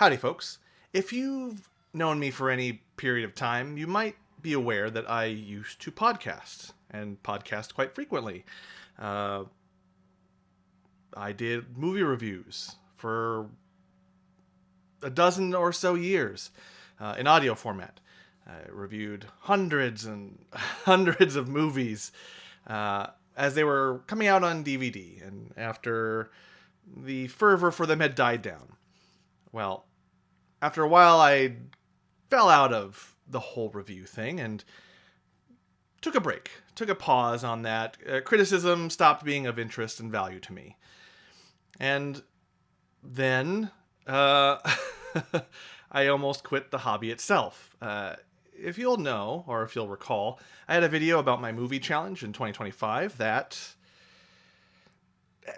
Howdy, folks. If you've known me for any period of time, you might be aware that I used to podcast, and podcast quite frequently. Uh, I did movie reviews for a dozen or so years in audio format. I reviewed hundreds and hundreds of movies as they were coming out on DVD, and after the fervor for them had died down. Well, after a while, I fell out of the whole review thing and took a break, took a pause on that. Criticism stopped being of interest and value to me. And then I almost quit the hobby itself. If you'll know, or if you'll recall, I had a video about my movie challenge in 2025 that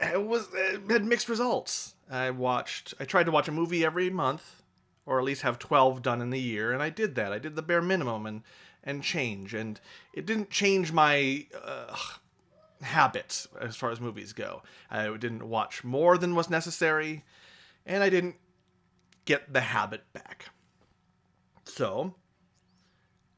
had mixed results. I tried to watch a movie every month, or at least have 12 done in the year, and I did that. I did the bare minimum and change, and it didn't change my habits as far as movies go. I didn't watch more than was necessary, and I didn't get the habit back. So,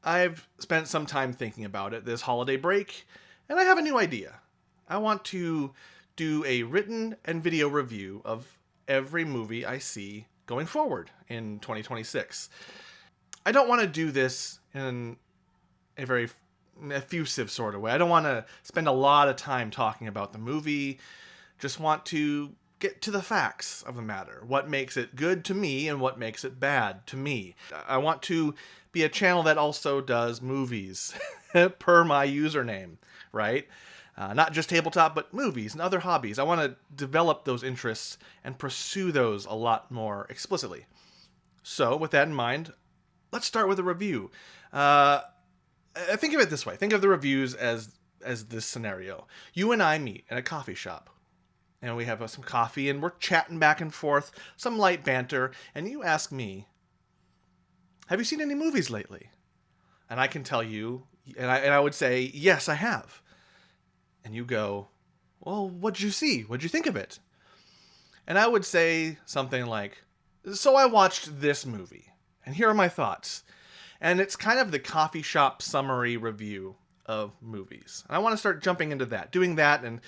I've spent some time thinking about it this holiday break, and I have a new idea. I want to do a written and video review of every movie I see going forward in 2026. I don't want to do this in a very effusive sort of way. I don't want to spend a lot of time talking about the movie. Just want to get to the facts of the matter. What makes it good to me and what makes it bad to me. I want to be a channel that also does movies per my username, right? Not just tabletop, but movies and other hobbies. I want to develop those interests and pursue those a lot more explicitly. So, with that in mind, let's start with a review. Think of it this way. Think of the reviews as this scenario. You and I meet in a coffee shop, and we have some coffee, and we're chatting back and forth, some light banter, and you ask me, have you seen any movies lately? And I can tell you, and I would say, yes, I have. And you go, well, what'd you see? What'd you think of it? And I would say something like, so I watched this movie, and here are my thoughts. And it's kind of the coffee shop summary review of movies. And I want to start jumping into that, doing that, and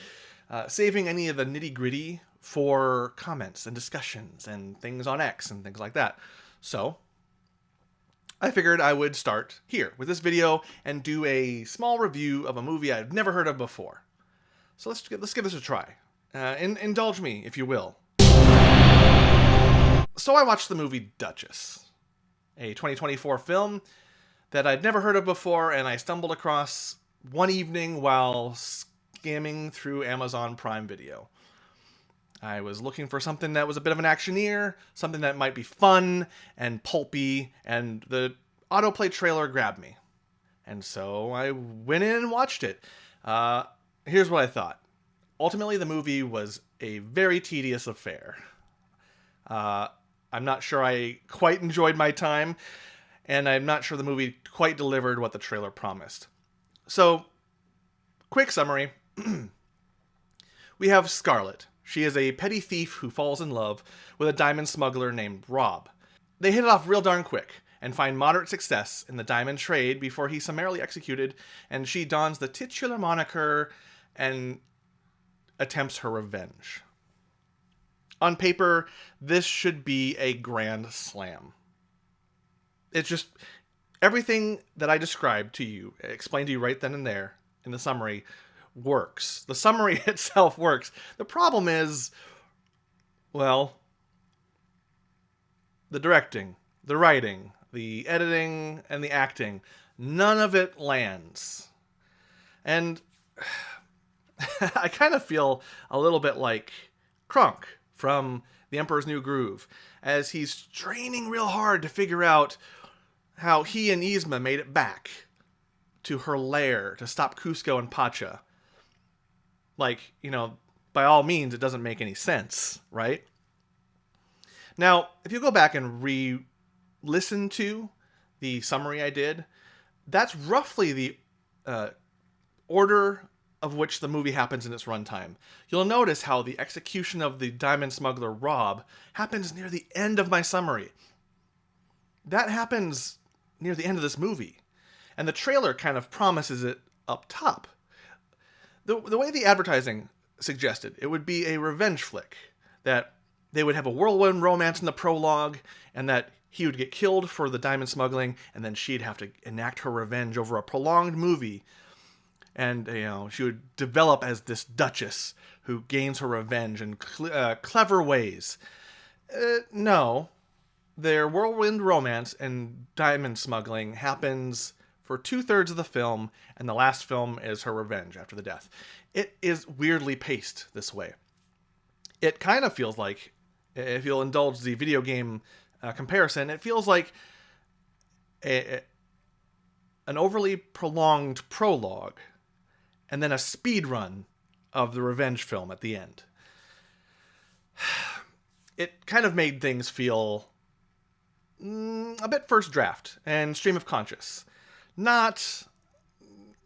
saving any of the nitty-gritty for comments and discussions and things on X and things like that. So I figured I would start here with this video and do a small review of a movie I've never heard of before. So let's give this a try. Indulge me, if you will. So I watched the movie Duchess, a 2024 film that I'd never heard of before, and I stumbled across one evening while skimming through Amazon Prime Video. I was looking for something that was a bit of an actioneer, something that might be fun and pulpy, and the autoplay trailer grabbed me. And so I went in and watched it. Here's what I thought. Ultimately, the movie was a very tedious affair. I'm not sure I quite enjoyed my time, and I'm not sure the movie quite delivered what the trailer promised. So, quick summary. We have Scarlett. She is a petty thief who falls in love with a diamond smuggler named Rob. They hit it off real darn quick and find moderate success in the diamond trade before he's summarily executed, and she dons the titular moniker and attempts her revenge. On paper, this should be a grand slam. It's just everything that I described to you, explained to you right then and there in the summary, works. The summary itself works. The problem is, well, the directing, the writing, the editing, and the acting. None of it lands. And I kind of feel a little bit like Kronk from The Emperor's New Groove, as he's straining real hard to figure out how he and Yzma made it back to her lair to stop Kuzco and Pacha. Like, by all means, it doesn't make any sense, right? Now, if you go back and re-listen to the summary I did, that's roughly the order of which the movie happens in its runtime. You'll notice how the execution of the diamond smuggler Rob happens near the end of my summary. That happens near the end of this movie, and the trailer kind of promises it up top. The way the advertising suggested, it would be a revenge flick, that they would have a whirlwind romance in the prologue, and that he would get killed for the diamond smuggling, and then she'd have to enact her revenge over a prolonged movie. And, she would develop as this Duchess who gains her revenge in clever ways. No. Their whirlwind romance and diamond smuggling happens for 2/3 of the film, and the last film is her revenge after the death. It is weirdly paced this way. It kind of feels like, if you'll indulge the video game comparison, it feels like an overly prolonged prologue and then a speed run of the revenge film at the end. It kind of made things feel a bit first draft and stream of conscious. Not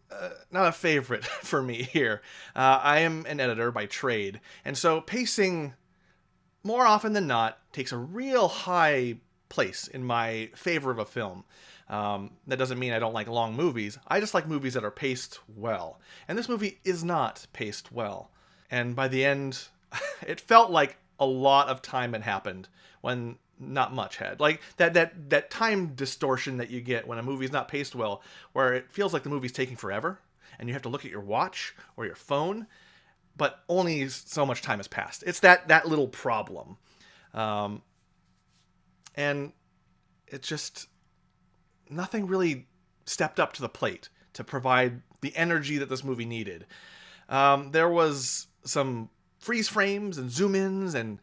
a favorite for me here. I am an editor by trade, and so pacing, more often than not, takes a real high place in my favor of a film. That doesn't mean I don't like long movies. I just like movies that are paced well. And this movie is not paced well. And by the end, it felt like a lot of time had happened when not much had. Like that time distortion that you get when a movie's not paced well, where it feels like the movie's taking forever and you have to look at your watch or your phone, but only so much time has passed. It's that little problem. And it just, nothing really stepped up to the plate to provide the energy that this movie needed. There was some freeze frames and zoom-ins and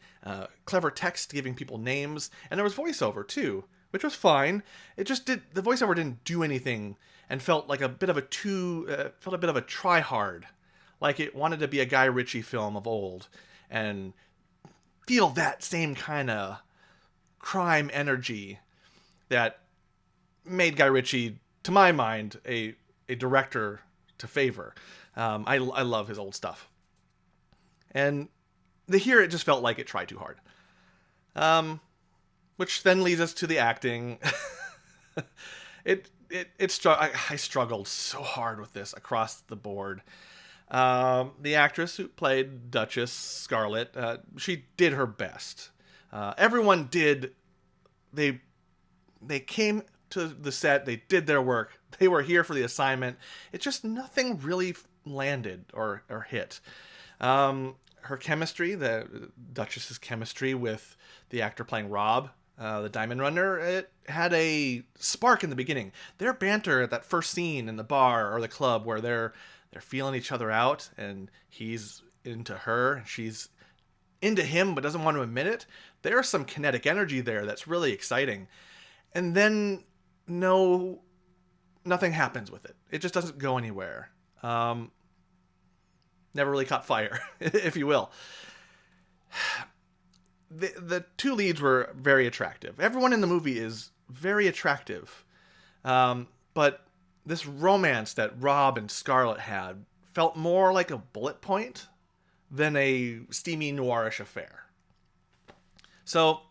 clever text giving people names, and there was voiceover too, which was fine. The voiceover didn't do anything and felt like a bit of a try-hard, like it wanted to be a Guy Ritchie film of old and feel that same kind of crime energy that made Guy Ritchie, to my mind, a director to favor. I love his old stuff. And here it just felt like it tried too hard. Which then leads us to the acting. I struggled so hard with this across the board. The actress who played Duchess, Scarlett, she did her best. Everyone did. They came to the set, they did their work, they were here for the assignment. It's just nothing really landed or hit. Her chemistry, the Duchess's chemistry with the actor playing Rob, the Diamond Runner, it had a spark in the beginning. Their banter at that first scene in the bar or the club where they're feeling each other out, and he's into her, and she's into him but doesn't want to admit it. There's some kinetic energy there that's really exciting. And then nothing happens with it. It just doesn't go anywhere. Never really caught fire, if you will. The two leads were very attractive. Everyone in the movie is very attractive. But this romance that Rob and Scarlett had felt more like a bullet point than a steamy noirish affair. So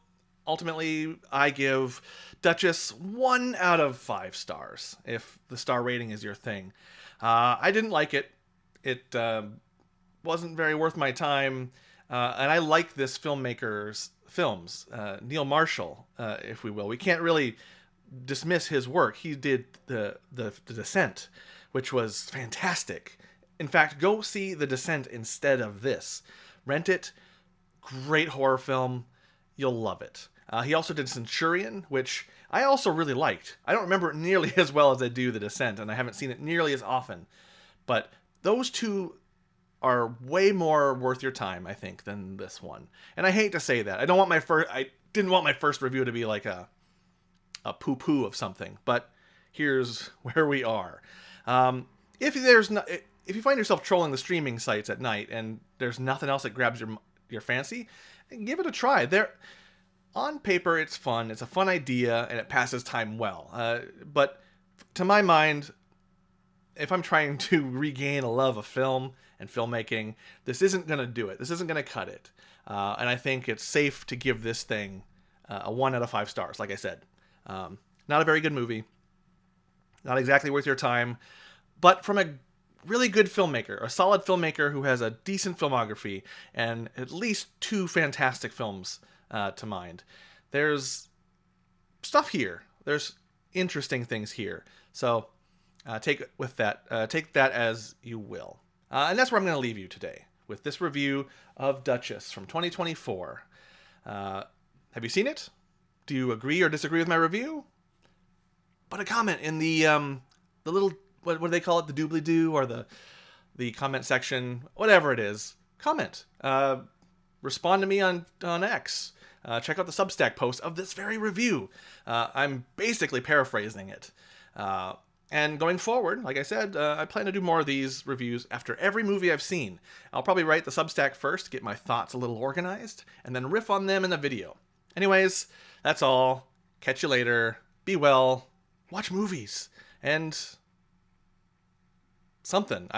ultimately, I give Duchess 1 out of 5 stars, if the star rating is your thing. I didn't like it. It wasn't very worth my time. And I like this filmmaker's films. Neil Marshall, if we will. We can't really dismiss his work. He did the Descent, which was fantastic. In fact, go see The Descent instead of this. Rent it. Great horror film. You'll love it. He also did Centurion, which I also really liked. I don't remember it nearly as well as I do The Descent, and I haven't seen it nearly as often. But those two are way more worth your time, I think, than this one. And I hate to say that. I didn't want my first review to be like a poo-poo of something, but here's where we are. If you find yourself trolling the streaming sites at night and there's nothing else that grabs your fancy, give it a try. On paper, it's fun. It's a fun idea, and it passes time well. But to my mind, if I'm trying to regain a love of film and filmmaking, this isn't going to do it. This isn't going to cut it. And I think it's safe to give this thing a 1 out of 5 stars, like I said. Not a very good movie. Not exactly worth your time. But from a really good filmmaker, a solid filmmaker who has a decent filmography and at least 2 fantastic films to mind. There's stuff here. There's interesting things here. So take that as you will. And that's where I'm going to leave you today with this review of Duchess from 2024. Have you seen it? Do you agree or disagree with my review? Put a comment in the little, what do they call it? The doobly-doo or the comment section, whatever it is. Comment. Respond to me on X. Check out the Substack post of this very review. I'm basically paraphrasing it. And going forward, like I said, I plan to do more of these reviews after every movie I've seen. I'll probably write the Substack first, get my thoughts a little organized, and then riff on them in the video. Anyways, that's all. Catch you later. Be well. Watch movies. And something.